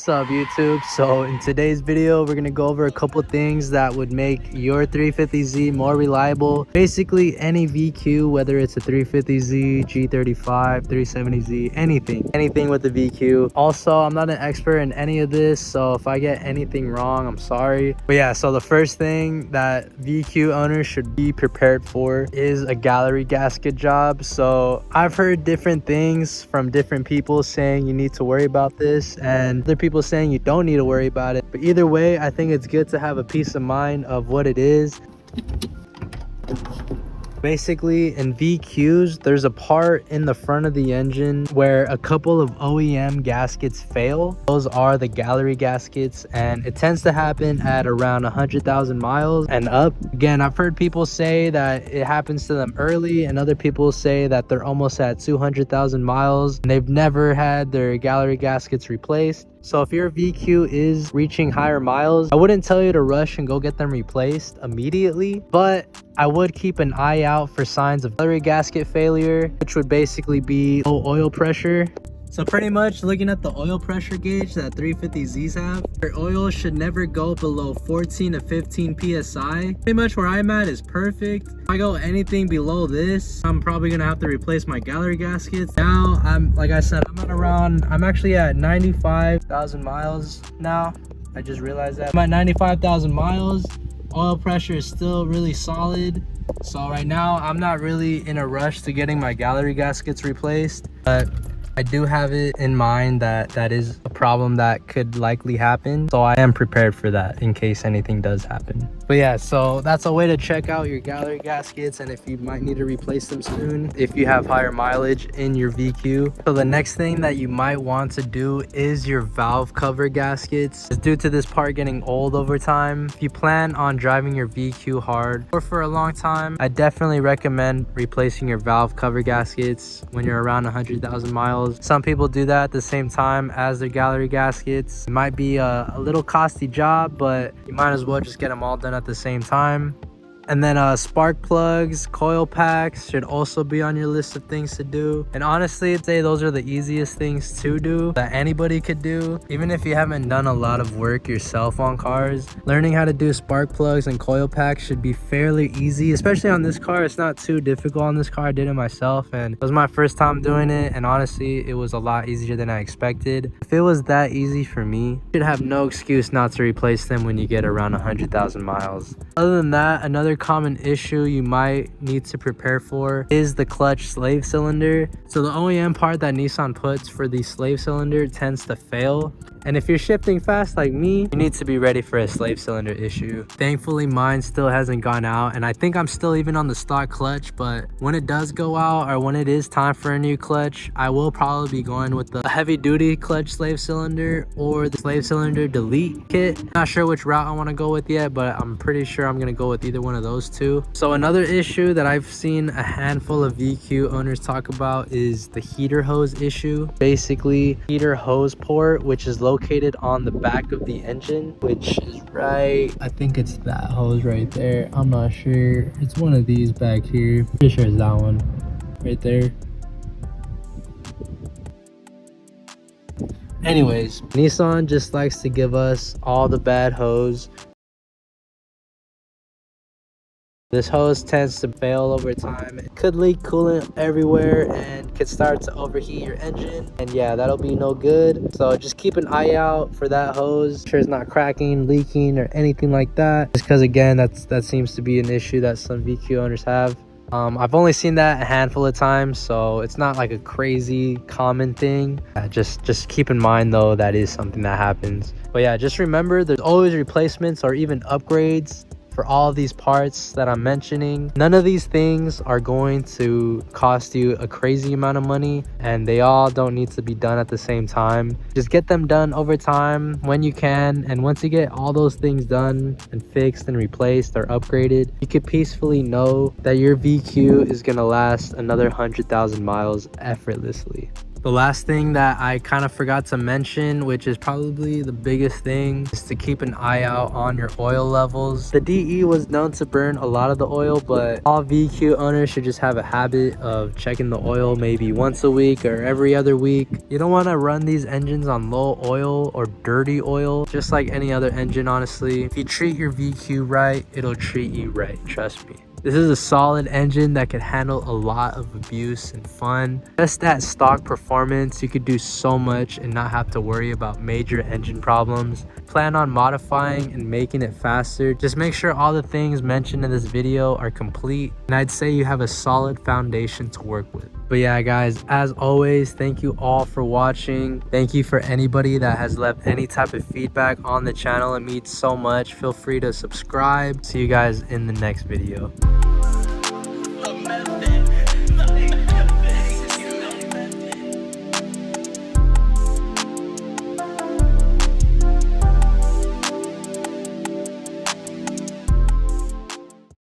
What's up, YouTube? So in today's video we're gonna go over a couple things that would make your 350Z more reliable. Basically any VQ, whether it's a 350Z, G35, 370Z, anything with the VQ. Also, I'm not an expert in any of this, so if I get anything wrong, I'm sorry. But yeah, so the first thing that VQ owners should be prepared for is a gallery gasket job. So I've heard different things from different people saying you need to worry about this, and other people saying you don't need to worry about it. But either way, I think it's good to have a peace of mind of what it is. Basically, in VQs, there's a part in the front of the engine where a couple of OEM gaskets fail. Those are the gallery gaskets, and it tends to happen at around 100,000 miles and up. Again, I've heard people say that it happens to them early, and other people say that they're almost at 200,000 miles and they've never had their gallery gaskets replaced. So if your VQ is reaching higher miles, I wouldn't tell you to rush and go get them replaced immediately, but I would keep an eye out for signs of gallery gasket failure, which would basically be low oil pressure. So pretty much looking at the oil pressure gauge that 350Zs have, their oil should never go below 14 to 15 PSI. Pretty much where I'm at is perfect. If I go anything below this, I'm probably gonna have to replace my gallery gaskets. Now, like I said, I'm actually at 95,000 miles now. I just realized that. I'm at 95,000 miles. Oil pressure is still really solid. So right now, I'm not really in a rush to getting my gallery gaskets replaced, but I do have it in mind that that is a problem that could likely happen. So I am prepared for that in case anything does happen. But yeah, so that's a way to check out your gallery gaskets and if you might need to replace them soon if you have higher mileage in your VQ. So the next thing that you might want to do is your valve cover gaskets. Due to this part getting old over time, if you plan on driving your VQ hard or for a long time, I definitely recommend replacing your valve cover gaskets when you're around 100,000 miles. Some people do that at the same time as their gallery gaskets. It might be a little costly job, but you might as well just get them all done at the same time. And then spark plugs, coil packs should also be on your list of things to do. And honestly, I'd say those are the easiest things to do that anybody could do. Even if you haven't done a lot of work yourself on cars, learning how to do spark plugs and coil packs should be fairly easy, especially on this car. It's not too difficult on this car. I did it myself and it was my first time doing it, and honestly, it was a lot easier than I expected. If it was that easy for me, you should have no excuse not to replace them when you get around 100,000 miles. Other than that, another common issue you might need to prepare for is the clutch slave cylinder. So the OEM part that Nissan puts for the slave cylinder tends to fail, and if you're shifting fast like me, you need to be ready for a slave cylinder issue. Thankfully, mine still hasn't gone out, and I think I'm still even on the stock clutch, but when it does go out or when it is time for a new clutch, I will probably be going with the heavy duty clutch slave cylinder or the slave cylinder delete kit. Not sure which route I want to go with yet, but I'm pretty sure I'm going to go with either one of those two. So another issue that I've seen a handful of VQ owners talk about is the heater hose issue. Basically, heater hose port, which is located on the back of the engine, which is right, I think it's that hose right there. I'm not sure. It's one of these back here. Pretty sure it's that one right there. Anyways, Nissan just likes to give us all the bad hose. This hose tends to fail over time. It could leak coolant everywhere and could start to overheat your engine. And yeah, that'll be no good. So just keep an eye out for that hose. Make sure it's not cracking, leaking, or anything like that. Just because, again, that seems to be an issue that some VQ owners have. I've only seen that a handful of times, so it's not like a crazy common thing. Just keep in mind though, that is something that happens. But yeah, just remember there's always replacements or even upgrades for all of these parts that I'm mentioning. None of these things are going to cost you a crazy amount of money, and they all don't need to be done at the same time. Just get them done over time when you can, and once you get all those things done and fixed and replaced or upgraded, you could peacefully know that your VQ is gonna last another 100,000 miles effortlessly. The last thing that I kind of forgot to mention, which is probably the biggest thing, is to keep an eye out on your oil levels. The DE was known to burn a lot of the oil, but all VQ owners should just have a habit of checking the oil maybe once a week or every other week. You don't want to run these engines on low oil or dirty oil, just like any other engine, honestly. If you treat your VQ right, it'll treat you right, trust me. This is a solid engine that can handle a lot of abuse and fun. Just at stock performance, you could do so much and not have to worry about major engine problems. Plan on modifying and making it faster. Just make sure all the things mentioned in this video are complete, and I'd say you have a solid foundation to work with. But yeah, guys, as always, thank you all for watching. Thank you for anybody that has left any type of feedback on the channel. It means so much. Feel free to subscribe. See you guys in the next video.